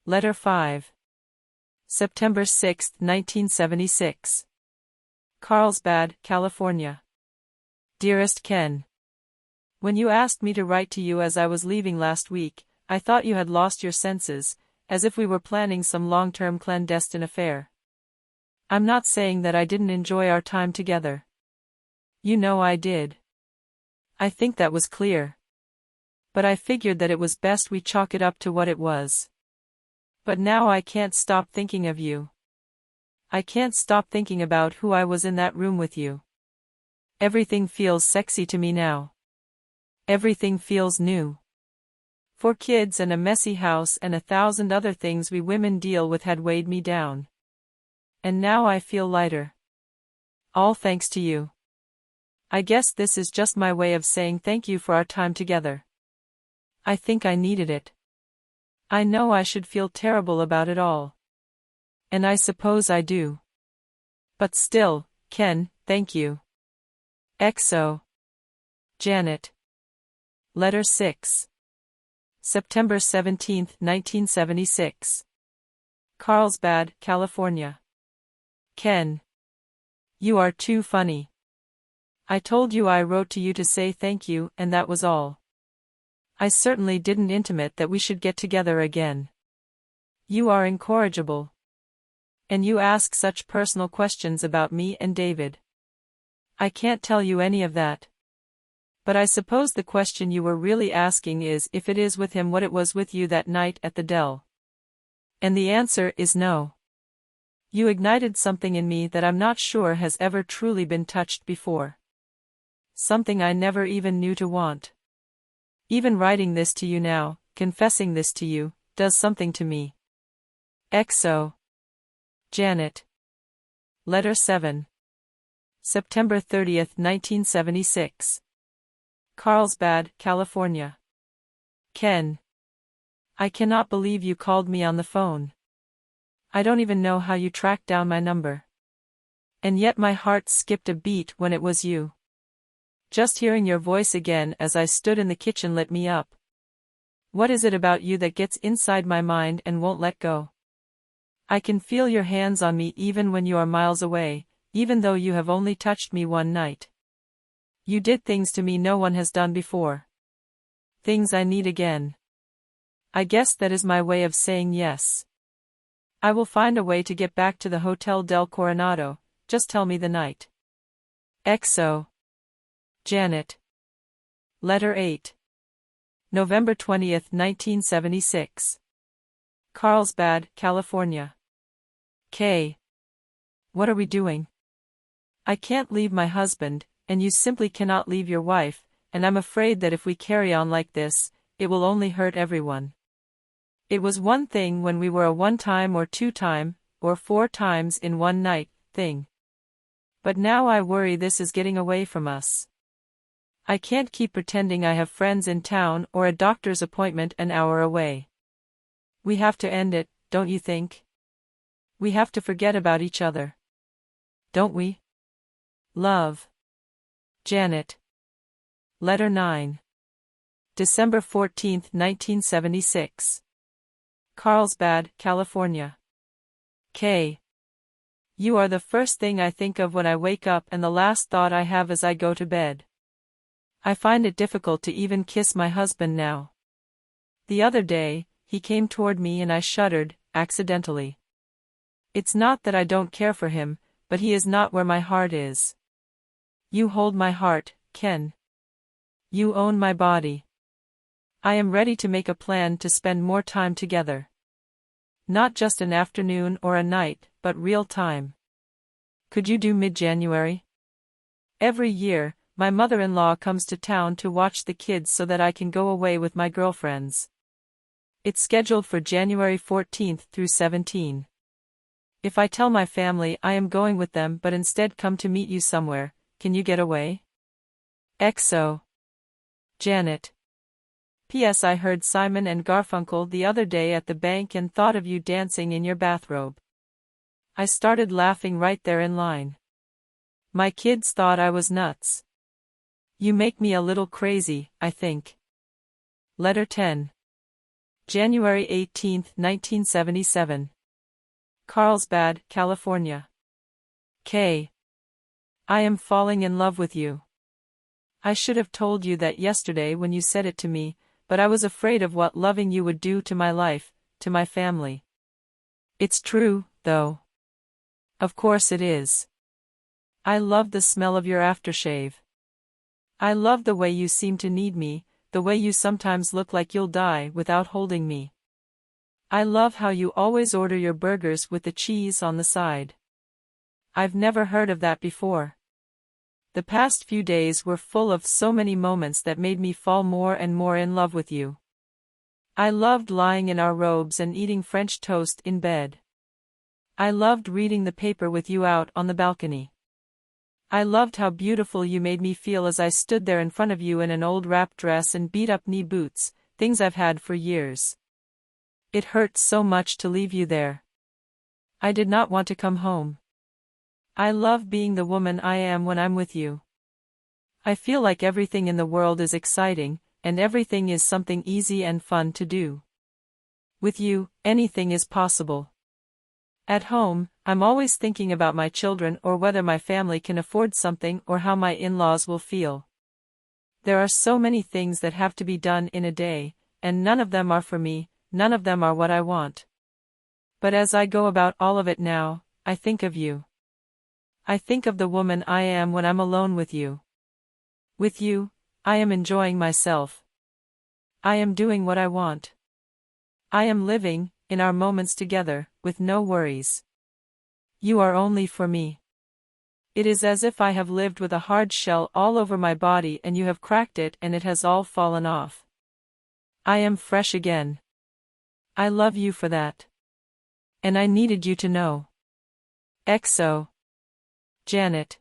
Letter 5. September 6, 1976. Carlsbad, California. Dearest Ken. When you asked me to write to you as I was leaving last week, I thought you had lost your senses, as if we were planning some long-term clandestine affair. I'm not saying that I didn't enjoy our time together. You know I did. I think that was clear. But I figured that it was best we chalk it up to what it was. But now I can't stop thinking of you. I can't stop thinking about who I was in that room with you. Everything feels sexy to me now. Everything feels new. 4 kids and a messy house and 1,000 other things we women deal with had weighed me down. And now I feel lighter. All thanks to you. I guess this is just my way of saying thank you for our time together. I think I needed it. I know I should feel terrible about it all. And I suppose I do. But still, Ken, thank you. XO. Janet. Letter 6. September 17, 1976. Carlsbad, California. Ken. You are too funny. I told you I wrote to you to say thank you, and that was all. I certainly didn't intimate that we should get together again. You are incorrigible. And you ask such personal questions about me and David. I can't tell you any of that. But I suppose the question you were really asking is if it is with him what it was with you that night at the Dell. And the answer is no. You ignited something in me that I'm not sure has ever truly been touched before. Something I never even knew to want. Even writing this to you now, confessing this to you, does something to me. XO. Janet. Letter 7. September 30, 1976. Carlsbad, California. Ken. I cannot believe you called me on the phone. I don't even know how you tracked down my number. And yet my heart skipped a beat when it was you. Just hearing your voice again as I stood in the kitchen lit me up. What is it about you that gets inside my mind and won't let go? I can feel your hands on me even when you are miles away, even though you have only touched me one night. You did things to me no one has done before. Things I need again. I guess that is my way of saying yes. I will find a way to get back to the Hotel del Coronado, just tell me the night. XO. Janet. Letter 8. November 20, 1976. Carlsbad, California. K. What are we doing? I can't leave my husband, and you simply cannot leave your wife, and I'm afraid that if we carry on like this, it will only hurt everyone. It was one thing when we were a 1-time or 2-time, or 4 times in one night, thing. But now I worry this is getting away from us. I can't keep pretending I have friends in town or a doctor's appointment an hour away. We have to end it, don't you think? We have to forget about each other. Don't we? Love. Janet. Letter 9. December 14, 1976. Carlsbad, California. K. You are the first thing I think of when I wake up and the last thought I have as I go to bed. I find it difficult to even kiss my husband now. The other day, he came toward me and I shuddered, accidentally. It's not that I don't care for him, but he is not where my heart is. You hold my heart, Ken. You own my body. I am ready to make a plan to spend more time together. Not just an afternoon or a night, but real time. Could you do mid-January? Every year, my mother-in-law comes to town to watch the kids so that I can go away with my girlfriends. It's scheduled for January 14th through 17. If I tell my family I am going with them but instead come to meet you somewhere, can you get away? XO. Janet. P.S. I heard Simon and Garfunkel the other day at the bank and thought of you dancing in your bathrobe. I started laughing right there in line. My kids thought I was nuts. You make me a little crazy, I think. Letter 10. January 18, 1977. Carlsbad, California. K. I am falling in love with you. I should have told you that yesterday when you said it to me, but I was afraid of what loving you would do to my life, to my family. It's true, though. Of course it is. I love the smell of your aftershave. I love the way you seem to need me, the way you sometimes look like you'll die without holding me. I love how you always order your burgers with the cheese on the side. I've never heard of that before. The past few days were full of so many moments that made me fall more and more in love with you. I loved lying in our robes and eating French toast in bed. I loved reading the paper with you out on the balcony. I loved how beautiful you made me feel as I stood there in front of you in an old wrap dress and beat-up knee boots, things I've had for years. It hurt so much to leave you there. I did not want to come home. I love being the woman I am when I'm with you. I feel like everything in the world is exciting, and everything is something easy and fun to do. With you, anything is possible. At home, I'm always thinking about my children or whether my family can afford something or how my in-laws will feel. There are so many things that have to be done in a day, and none of them are for me, none of them are what I want. But as I go about all of it now, I think of you. I think of the woman I am when I'm alone with you. With you, I am enjoying myself. I am doing what I want. I am living, in our moments together, with no worries. You are only for me. It is as if I have lived with a hard shell all over my body and you have cracked it and it has all fallen off. I am fresh again. I love you for that. And I needed you to know. XO. Janet.